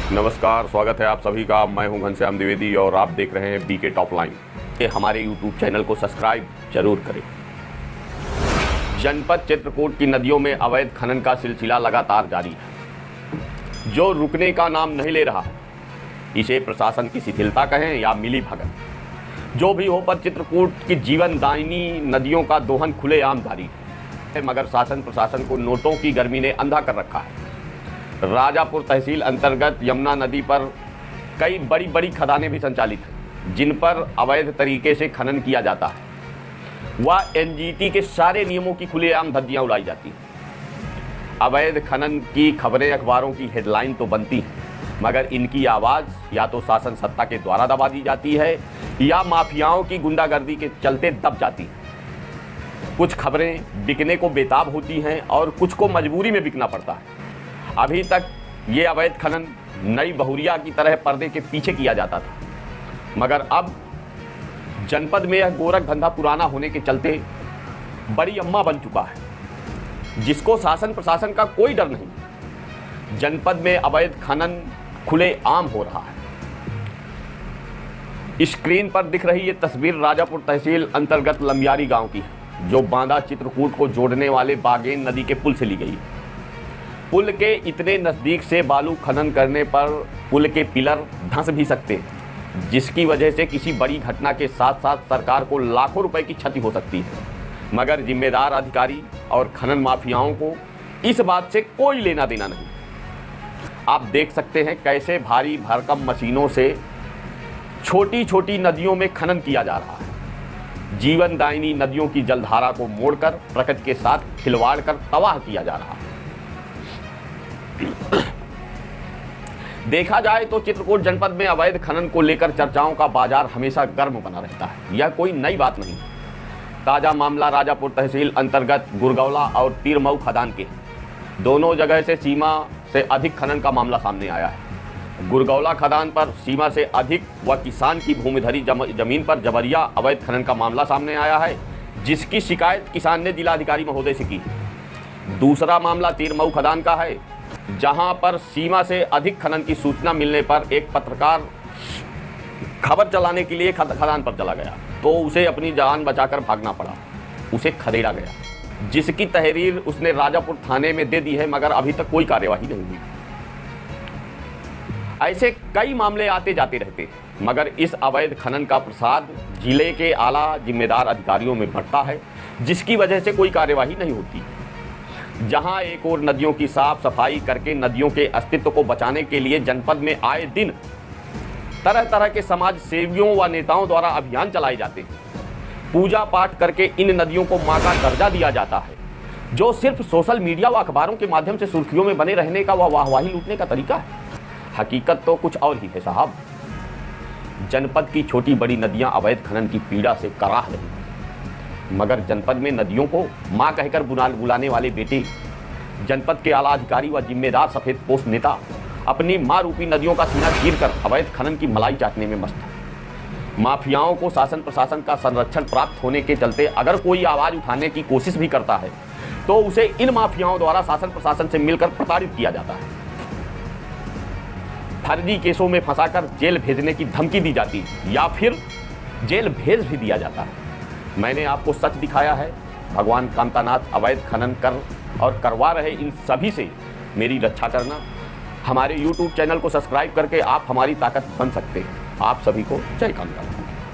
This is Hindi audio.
नमस्कार, स्वागत है आप सभी का। मैं हूं घनश्याम द्विवेदी और आप देख रहे हैं बीके टॉप लाइन। ये हमारे यूट्यूब चैनल को सब्सक्राइब जरूर करें। जनपद चित्रकूट की नदियों में अवैध खनन का सिलसिला लगातार जारी है, जो रुकने का नाम नहीं ले रहा है। इसे प्रशासन की शिथिलता कहें या मिली भगत, जो भी हो, पर चित्रकूट की जीवनदायिनी नदियों का दोहन खुलेआम जारी है। मगर शासन प्रशासन को नोटों की गर्मी ने अंधा कर रखा है। राजापुर तहसील अंतर्गत यमुना नदी पर कई बड़ी बड़ी खदानें भी संचालित हैं, जिन पर अवैध तरीके से खनन किया जाता है। वह एनजीटी के सारे नियमों की खुलेआम धज्जियां उड़ाई जाती हैं। अवैध खनन की खबरें अखबारों की हेडलाइन तो बनती हैं, मगर इनकी आवाज़ या तो शासन सत्ता के द्वारा दबा दी जाती है या माफियाओं की गुंडागर्दी के चलते दब जाती है। कुछ खबरें बिकने को बेताब होती हैं और कुछ को मजबूरी में बिकना पड़ता है। अभी तक ये अवैध खनन नई बहुरिया की तरह पर्दे के पीछे किया जाता था, मगर अब जनपद में यह गोरख धंधा पुराना होने के चलते बड़ी अम्मा बन चुका है, जिसको शासन प्रशासन का कोई डर नहीं। जनपद में अवैध खनन खुलेआम हो रहा है। स्क्रीन पर दिख रही ये तस्वीर राजापुर तहसील अंतर्गत लंबियारी गांव की है, जो बांदा चित्रकूट को जोड़ने वाले बागेन नदी के पुल से ली गई है। पुल के इतने नज़दीक से बालू खनन करने पर पुल के पिलर धंस भी सकते हैं, जिसकी वजह से किसी बड़ी घटना के साथ साथ सरकार को लाखों रुपए की क्षति हो सकती है। मगर जिम्मेदार अधिकारी और खनन माफियाओं को इस बात से कोई लेना देना नहीं। आप देख सकते हैं कैसे भारी भरकम मशीनों से छोटी छोटी नदियों में खनन किया जा रहा है। जीवनदायिनी नदियों की जलधारा को मोड़कर प्रकृति के साथ खिलवाड़ कर तबाह किया जा रहा है। देखा जाए तो चित्रकूट जनपद में अवैध खनन को लेकर चर्चाओं का बाजार हमेशा गर्म बना रहता है। यह कोई नई बात नहीं। ताजा मामला राजापुर तहसील अंतर्गत गुरगौला और तीरमऊ खदान के दोनों जगह से सीमा से अधिक खनन का मामला सामने आया है। गुरगौला खदान पर सीमा से अधिक व किसान की भूमिधरी जमीन पर जबरिया अवैध खनन का मामला सामने आया है, जिसकी शिकायत किसान ने जिलाधिकारी महोदय से की। दूसरा मामला तीरमऊ खदान का है, जहां पर सीमा से अधिक खनन की सूचना मिलने पर एक पत्रकार खबर चलाने के लिए खदान पर चला गया, तो उसे अपनी जान बचाकर भागना पड़ा। उसे खदेड़ा गया, जिसकी तहरीर उसने राजापुर थाने में दे दी है, मगर अभी तक कोई कार्यवाही नहीं हुई। ऐसे कई मामले आते जाते रहते हैं, मगर इस अवैध खनन का प्रसाद जिले के आला जिम्मेदार अधिकारियों में बढ़ता है, जिसकी वजह से कोई कार्यवाही नहीं होती। जहां एक और नदियों की साफ सफाई करके नदियों के अस्तित्व को बचाने के लिए जनपद में आए दिन तरह तरह के समाज सेवियों व नेताओं द्वारा अभियान चलाए जाते हैं। पूजा पाठ करके इन नदियों को मां का दर्जा दिया जाता है, जो सिर्फ सोशल मीडिया व अखबारों के माध्यम से सुर्खियों में बने रहने का व वाहवाही लूटने का तरीका है। हकीकत तो कुछ और ही है साहब। जनपद की छोटी बड़ी नदियां अवैध खनन की पीड़ा से कराह रही हैं, मगर जनपद में नदियों को मां कहकर बुलाने वाले बेटे, जनपद के आला अधिकारी व जिम्मेदार सफेद पोस्ट नेता अपनी मां रूपी नदियों का सीना चीरकर अवैध खनन की मलाई चाटने में मस्त है। माफियाओं को शासन प्रशासन का संरक्षण प्राप्त होने के चलते अगर कोई आवाज उठाने की कोशिश भी करता है, तो उसे इन माफियाओं द्वारा शासन प्रशासन से मिलकर प्रताड़ित किया जाता है। फर्जी केसों में फंसाकर जेल भेजने की धमकी दी जाती है या फिर जेल भेज भी दिया जाता है। मैंने आपको सच दिखाया है। भगवान कांतानाथ अवैध खनन कर और करवा रहे इन सभी से मेरी रक्षा करना। हमारे YouTube चैनल को सब्सक्राइब करके आप हमारी ताकत बन सकते हैं। आप सभी को जय कांतानाथ।